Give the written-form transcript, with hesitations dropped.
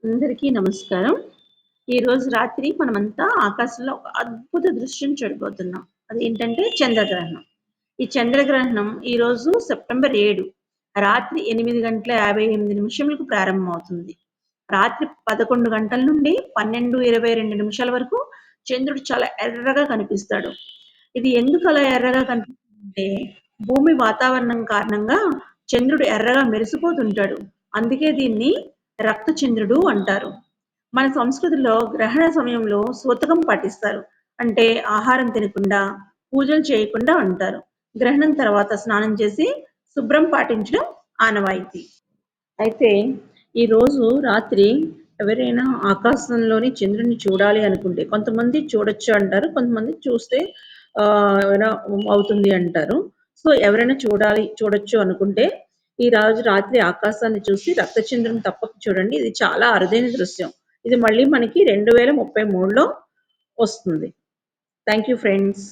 అందరికీ నమస్కారం. ఈరోజు రాత్రి మనమంతా ఆకాశంలో ఒక అద్భుత దృశ్యం చూడబోతున్నాం. అదేంటంటే చంద్రగ్రహణం. ఈ చంద్రగ్రహణం ఈరోజు సెప్టెంబర్ 7 రాత్రి 8:58 ప్రారంభమవుతుంది. రాత్రి 11 గంటల నుండి 12:22 వరకు చంద్రుడు చాలా ఎర్రగా కనిపిస్తాడు. ఇది ఎందుకు అలా ఎర్రగా కనిపిస్తుందంటే, భూమి వాతావరణం కారణంగా చంద్రుడు ఎర్రగా మెరిసిపోతుంటాడు. అందుకే దీన్ని రక్తచంద్రుడు అంటారు. మన సంస్కృతిలో గ్రహణ సమయంలో సూతకం పాటిస్తారు. అంటే ఆహారం తినకుండా, పూజలు చేయకుండా ఉంటారు. గ్రహణం తర్వాత స్నానం చేసి శుభ్రం పాటించడం ఆనవాయితీ. అయితే ఈరోజు రాత్రి ఎవరైనా ఆకాశంలోని చంద్రుడిని చూడాలి అనుకుంటే, కొంతమంది చూడొచ్చు అంటారు. కొంతమంది చూస్తే ఏమైనా అవుతుంది అంటారు. సో, ఎవరైనా చూడొచ్చు అనుకుంటే, ఈ రోజు రాత్రి ఆకాశాన్ని చూసి రక్తచంద్రుడిని తప్పక చూడండి. ఇది చాలా అరుదైన దృశ్యం. ఇది మళ్ళీ మనకి 2033లో వస్తుంది. Thank you friends.